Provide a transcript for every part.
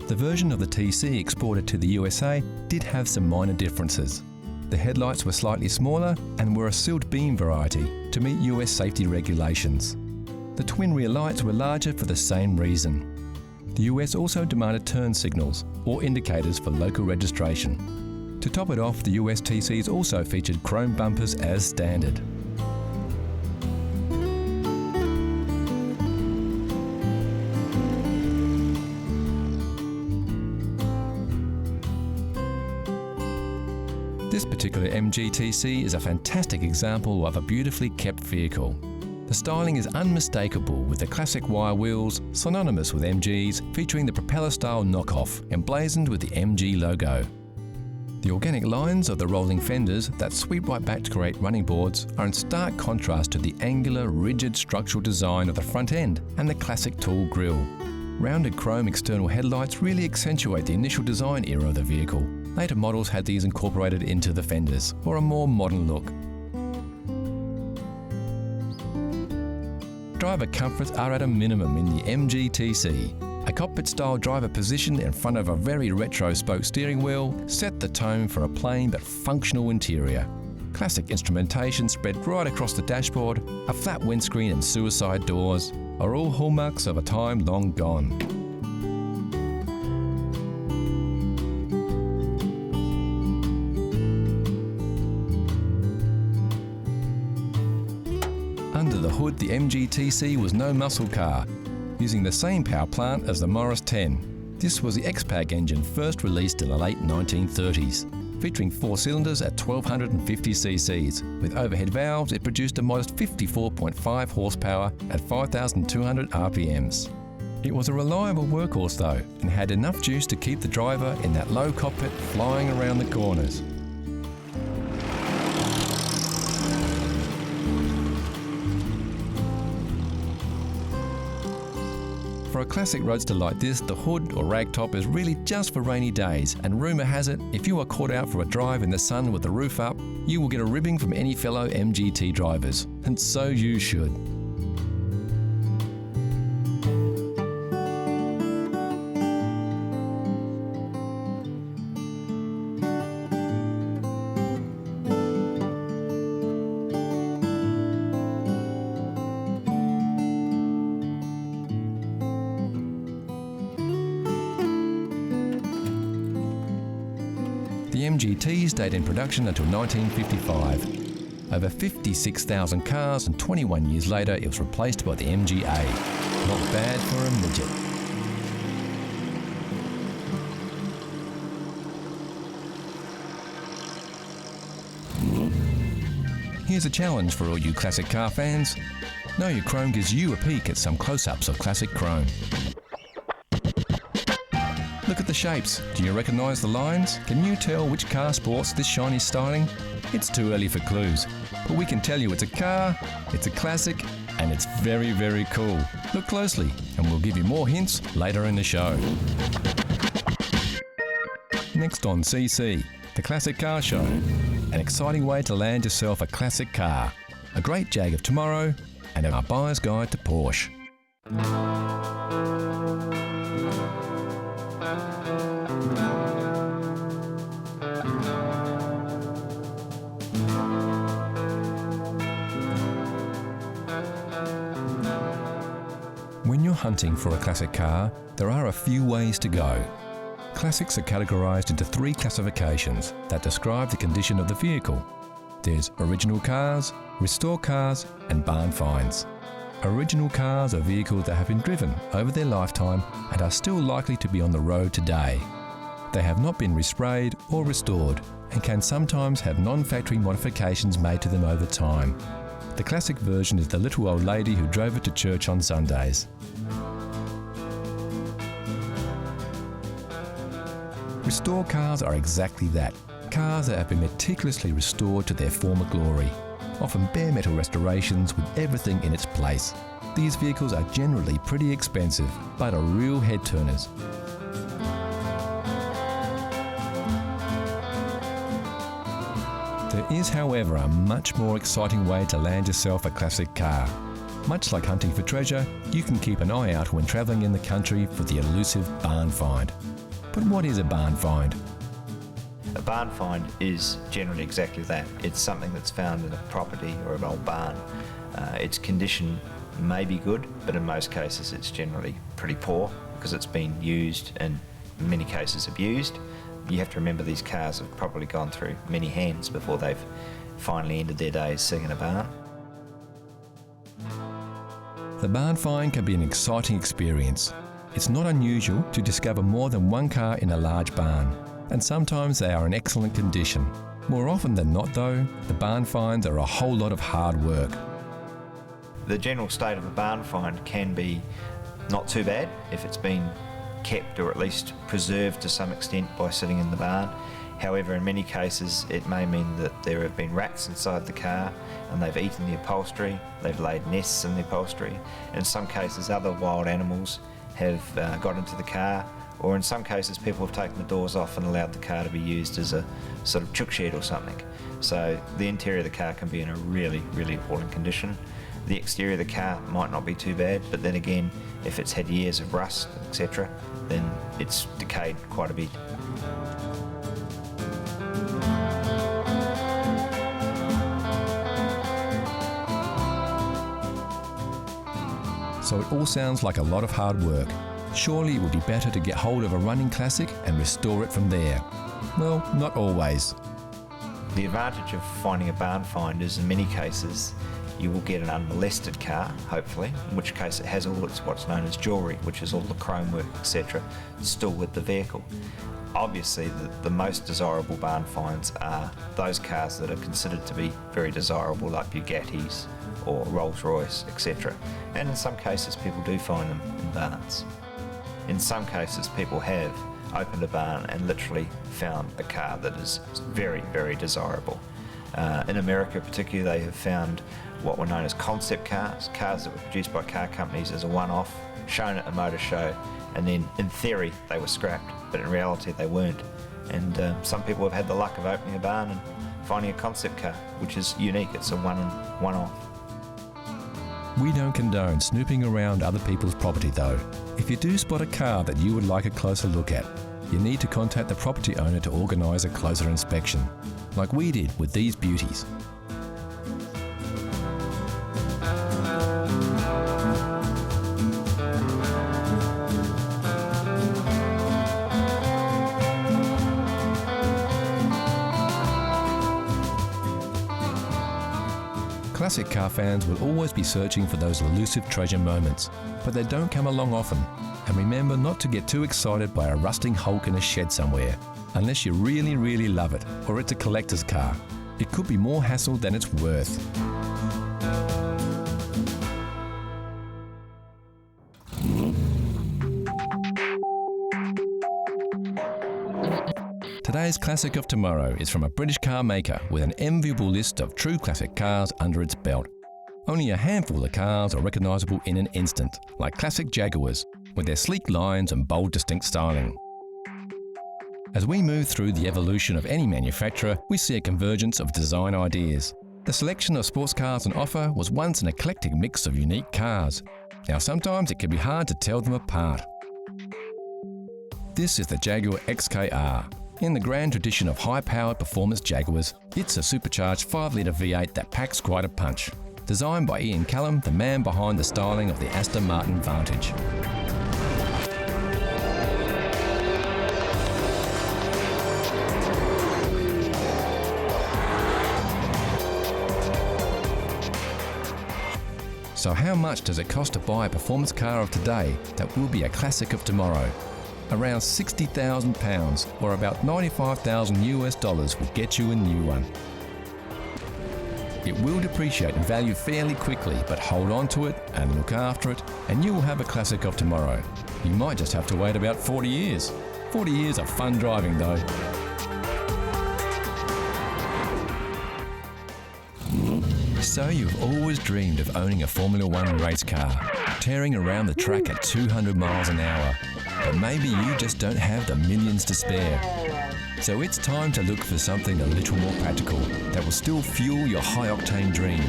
The version of the TC exported to the USA did have some minor differences. The headlights were slightly smaller and were a sealed beam variety to meet US safety regulations. The twin rear lights were larger for the same reason. The US also demanded turn signals or indicators for local registration. To top it off, the US TCs also featured chrome bumpers as standard. This particular MG TC is a fantastic example of a beautifully kept vehicle. The styling is unmistakable, with the classic wire wheels, synonymous with MGs, featuring the propeller-style knockoff, emblazoned with the MG logo. The organic lines of the rolling fenders that sweep right back to create running boards are in stark contrast to the angular, rigid structural design of the front end and the classic tall grille. Rounded chrome external headlights really accentuate the initial design era of the vehicle. Later models had these incorporated into the fenders for a more modern look. Driver comforts are at a minimum in the MG TC. A cockpit-style driver position in front of a very retro spoke steering wheel set the tone for a plain but functional interior. Classic instrumentation spread right across the dashboard, a flat windscreen and suicide doors are all hallmarks of a time long gone. Under the hood, the MG TC was no muscle car, using the same power plant as the Morris 10. This was the X-Pac engine first released in the late 1930s. Featuring 4 cylinders at 1250 cc's. With overhead valves, it produced a modest 54.5 horsepower at 5,200 RPMs. It was a reliable workhorse though, and had enough juice to keep the driver in that low cockpit flying around the corners. For a classic roadster like this, the hood or ragtop is really just for rainy days, and rumour has it, if you are caught out for a drive in the sun with the roof up, you will get a ribbing from any fellow MGT drivers, and so you should. The MGT stayed in production until 1955. Over 56,000 cars, and 21 years later it was replaced by the MGA. Not bad for a midget. Here's a challenge for all you classic car fans. Know Your Chrome gives you a peek at some close-ups of classic chrome. Look at the shapes. Do you recognise the lines? Can you tell which car sports this shiny styling? It's too early for clues, but we can tell you it's a car, it's a classic, and it's very, very cool. Look closely, and we'll give you more hints later in the show. Next on CC, the Classic Car Show. An exciting way to land yourself a classic car. A great Jag of tomorrow, and our buyer's guide to Porsche. When you're hunting for a classic car, there are a few ways to go. Classics are categorised into 3 classifications that describe the condition of the vehicle. There's original cars, restore cars, and barn finds. Original cars are vehicles that have been driven over their lifetime and are still likely to be on the road today. They have not been resprayed or restored and can sometimes have non-factory modifications made to them over time. The classic version is the little old lady who drove it to church on Sundays. Restore cars are exactly that. Cars that have been meticulously restored to their former glory. Often bare metal restorations with everything in its place. These vehicles are generally pretty expensive, but are real head turners. There is, however, a much more exciting way to land yourself a classic car. Much like hunting for treasure, you can keep an eye out when travelling in the country for the elusive barn find. But what is a barn find? A barn find is generally exactly that. It's something that's found in a property or an old barn. Its condition may be good, but in most cases it's generally pretty poor because it's been used and in many cases abused. You have to remember these cars have probably gone through many hands before they've finally ended their days sitting in a barn. The barn find can be an exciting experience. It's not unusual to discover more than one car in a large barn, and sometimes they are in excellent condition. More often than not though, the barn finds are a whole lot of hard work. The general state of a barn find can be not too bad if it's been kept or at least preserved to some extent by sitting in the barn. However, in many cases it may mean that there have been rats inside the car and they've eaten the upholstery, they've laid nests in the upholstery. In some cases other wild animals have got into the car, or in some cases people have taken the doors off and allowed the car to be used as a sort of chook shed or something. So the interior of the car can be in a really, really appalling condition. The exterior of the car might not be too bad, but then again, if it's had years of rust, etc., then it's decayed quite a bit. So it all sounds like a lot of hard work. Surely it would be better to get hold of a running classic and restore it from there. Well, not always. The advantage of finding a barn find is in many cases you will get an unmolested car, hopefully, in which case it has all its what's known as jewellery, which is all the chrome work, etc., still with the vehicle. Obviously, the most desirable barn finds are those cars that are considered to be very desirable, like Bugattis or Rolls-Royce, etc. And in some cases, people do find them in barns. In some cases, people have opened a barn and literally found a car that is very, very desirable. In America particularly, they have found what were known as concept cars, cars that were produced by car companies as a one-off, shown at a motor show, and then in theory they were scrapped, but in reality they weren't. And some people have had the luck of opening a barn and finding a concept car, which is unique. It's a one-off. We don't condone snooping around other people's property though. If you do spot a car that you would like a closer look at, you need to contact the property owner to organise a closer inspection, like we did with these beauties. Classic car fans will always be searching for those elusive treasure moments, but they don't come along often. And remember not to get too excited by a rusting hulk in a shed somewhere, unless you really, really love it, or it's a collector's car. It could be more hassle than it's worth. Today's Classic of Tomorrow is from a British car maker with an enviable list of true classic cars under its belt. Only a handful of cars are recognisable in an instant, like classic Jaguars, with their sleek lines and bold, distinct styling. As we move through the evolution of any manufacturer, we see a convergence of design ideas. The selection of sports cars on offer was once an eclectic mix of unique cars. Now sometimes it can be hard to tell them apart. This is the Jaguar XKR. In the grand tradition of high-powered performance Jaguars, it's a supercharged 5-litre V8 that packs quite a punch. Designed by Ian Callum, the man behind the styling of the Aston Martin Vantage. So how much does it cost to buy a performance car of today that will be a classic of tomorrow? Around £60,000, or about $95,000 will get you a new one. It will depreciate in value fairly quickly, but hold on to it and look after it, and you will have a classic of tomorrow. You might just have to wait about 40 years. 40 years of fun driving though. So you've always dreamed of owning a Formula One race car, tearing around the track at 200 miles an hour. But maybe you just don't have the millions to spare. So it's time to look for something a little more practical that will still fuel your high-octane dream,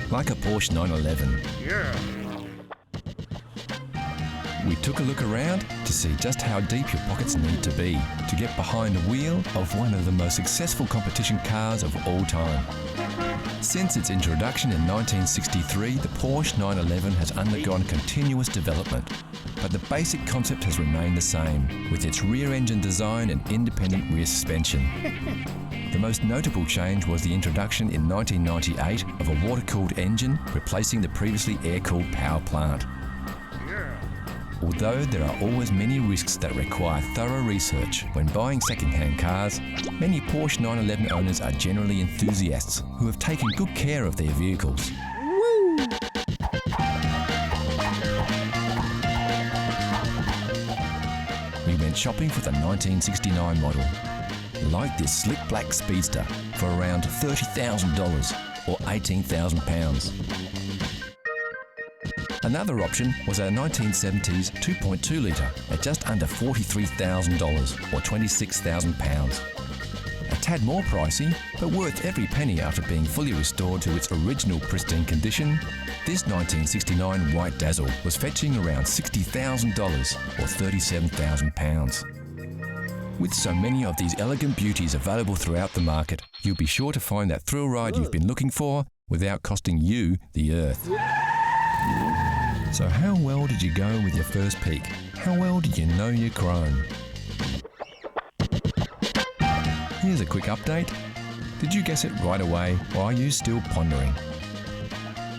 like a Porsche 911. Yeah. We took a look around to see just how deep your pockets need to be to get behind the wheel of one of the most successful competition cars of all time. Since its introduction in 1963, the Porsche 911 has undergone continuous development, but the basic concept has remained the same, with its rear-engine design and independent rear suspension. The most notable change was the introduction in 1998 of a water-cooled engine, replacing the previously air-cooled power plant. Although there are always many risks that require thorough research when buying second-hand cars, many Porsche 911 owners are generally enthusiasts who have taken good care of their vehicles. Woo! We went shopping for the 1969 model, like this slick black speedster, for around $30,000 or £18,000. Another option was a 1970s 2.2 litre at just under $43,000 or £26,000. A tad more pricey, but worth every penny after being fully restored to its original pristine condition, this 1969 White Dazzle was fetching around $60,000 or £37,000. With so many of these elegant beauties available throughout the market, you'll be sure to find that thrill ride you've been looking for without costing you the earth. So how well did you go with your first peek? How well did you know your chrome? Here's a quick update. Did you guess it right away, or are you still pondering?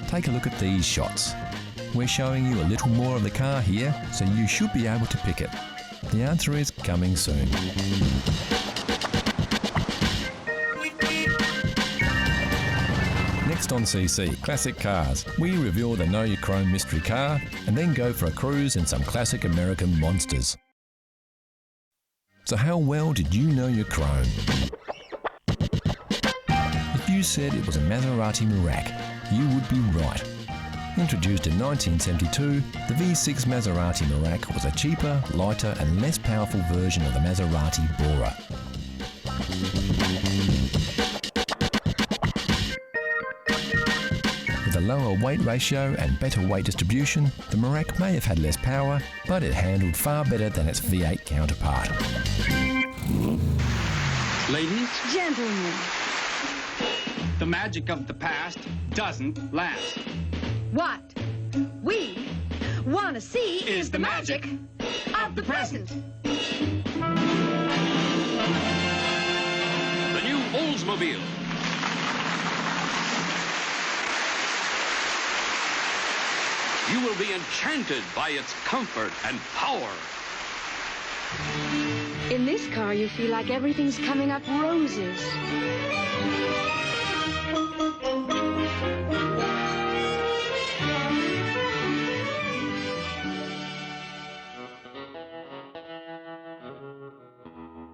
Take a look at these shots. We're showing you a little more of the car here, so you should be able to pick it. The answer is coming soon. Next on CC, Classic Cars, we reveal the Know Your Chrome mystery car and then go for a cruise in some classic American monsters. So how well did you know your chrome? If you said it was a Maserati Merak, you would be right. Introduced in 1972, the V6 Maserati Merak was a cheaper, lighter and less powerful version of the Maserati Bora. With a lower weight ratio and better weight distribution, the Merak may have had less power, but it handled far better than its V8 counterpart. Ladies, gentlemen, the magic of the past doesn't last. What we want to see Is the magic of the present. The new Oldsmobile. You will be enchanted by its comfort and power. In this car, you feel like everything's coming up roses.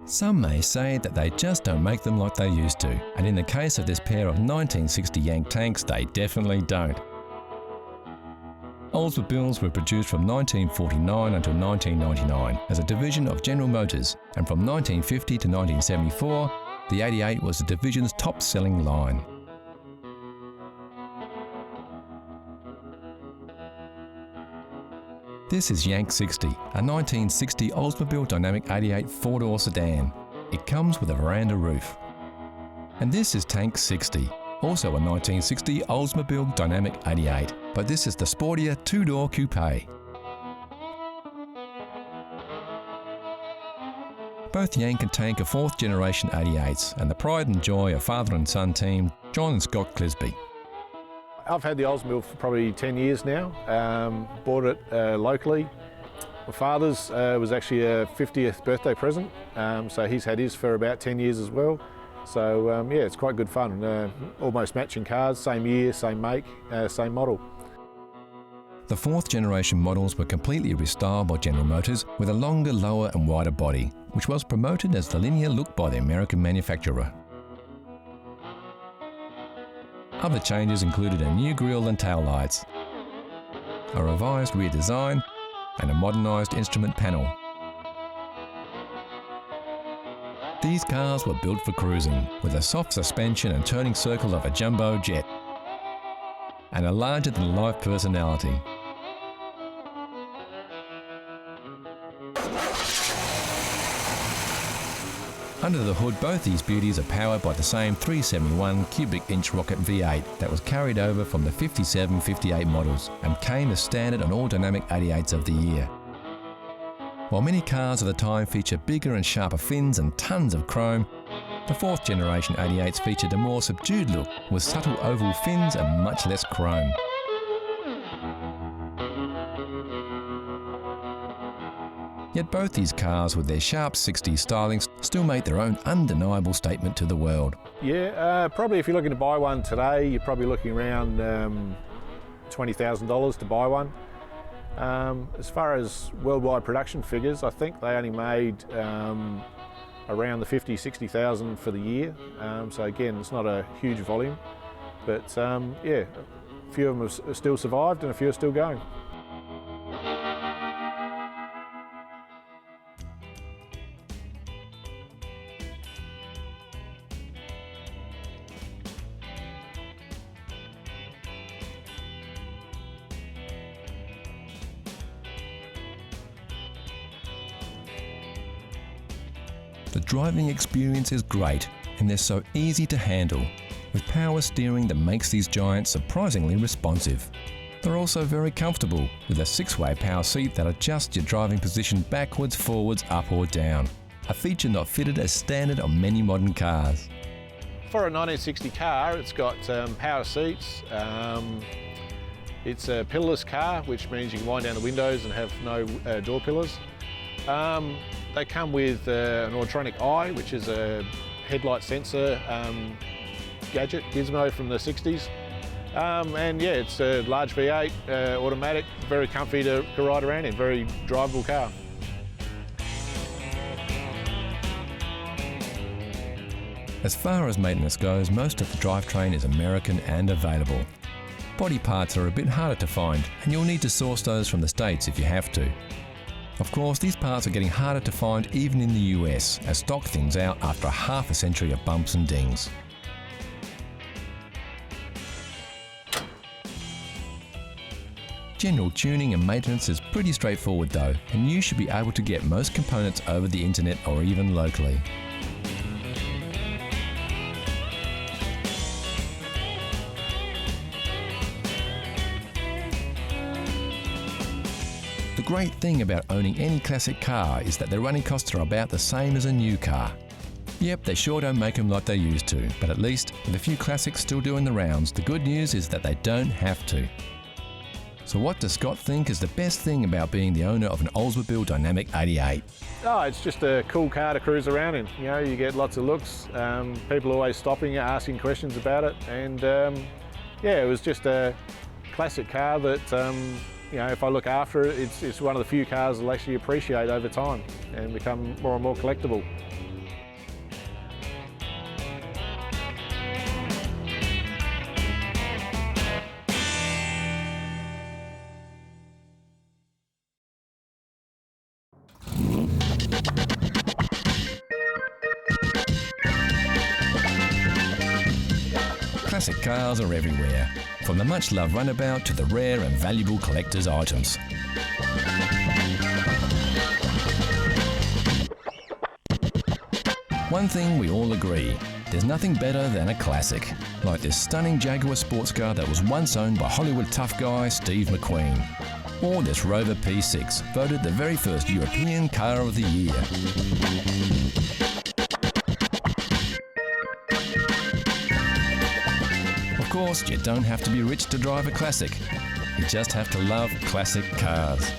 Some may say that they just don't make them like they used to, and in the case of this pair of 1960 Yank tanks, they definitely don't. Oldsmobiles were produced from 1949 until 1999 as a division of General Motors, and from 1950 to 1974, the 88 was the division's top-selling line. This is Yank 60, a 1960 Oldsmobile Dynamic 88 four-door sedan. It comes with a veranda roof. And this is Tank 60, also a 1960 Oldsmobile Dynamic 88, but this is the sportier two-door coupe. Both Yank and Tank are fourth-generation 88s, and the pride and joy of father and son team, John and Scott Clisby. I've had the Oldsmobile for probably 10 years now. Bought it locally. My father's was actually a 50th birthday present, so he's had his for about 10 years as well. So yeah, it's quite good fun. Almost matching cars, same year, same make, same model. The fourth generation models were completely restyled by General Motors with a longer, lower and wider body, which was promoted as the linear look by the American manufacturer. Other changes included a new grille and taillights, a revised rear design, and a modernised instrument panel. These cars were built for cruising, with a soft suspension and turning circle of a jumbo jet, and a larger-than-life personality. Under the hood, both these beauties are powered by the same 371 cubic inch rocket V8 that was carried over from the 57-58 models and came as standard on all dynamic 88s of the year. While many cars of the time feature bigger and sharper fins and tons of chrome, the 4th generation 88s featured a more subdued look with subtle oval fins and much less chrome. Yet both these cars, with their sharp 60s stylings, still make their own undeniable statement to the world. Yeah, probably if you're looking to buy one today, you're probably looking around $20,000 to buy one. As far as worldwide production figures, I think they only made around the 50,000-60,000 for the year. So again, it's not a huge volume, but yeah, a few of them have still survived and a few are still going. The driving experience is great and they're so easy to handle, with power steering that makes these giants surprisingly responsive. They're also very comfortable, with a 6-way power seat that adjusts your driving position backwards, forwards, up or down, a feature not fitted as standard on many modern cars. For a 1960 car, it's got power seats. It's a pillarless car, which means you can wind down the windows and have no door pillars. They come with an electronic eye, which is a headlight sensor gadget, gizmo from the 60s. And yeah, it's a large V8, automatic, very comfy to ride around in, very drivable car. As far as maintenance goes, most of the drivetrain is American and available. Body parts are a bit harder to find, and you'll need to source those from the States if you have to. Of course, these parts are getting harder to find even in the US, as stock thins out after half a century of bumps and dings. General tuning and maintenance is pretty straightforward though, and you should be able to get most components over the internet or even locally. The great thing about owning any classic car is that their running costs are about the same as a new car. Yep, they sure don't make them like they used to, but at least, with a few classics still doing the rounds, the good news is that they don't have to. So what does Scott think is the best thing about being the owner of an Oldsmobile Dynamic 88? Oh, it's just a cool car to cruise around in. You know, you get lots of looks, people always stopping, asking questions about it, and yeah, it was just a classic car that you know, if I look after it, it's one of the few cars I'll actually appreciate over time and become more and more collectible. Classic cars are everywhere, from the much-loved runabout to the rare and valuable collector's items. One thing we all agree, there's nothing better than a classic, like this stunning Jaguar sports car that was once owned by Hollywood tough guy Steve McQueen, or this Rover P6, voted the very first European car of the year. Of course, you don't have to be rich to drive a classic. You just have to love classic cars.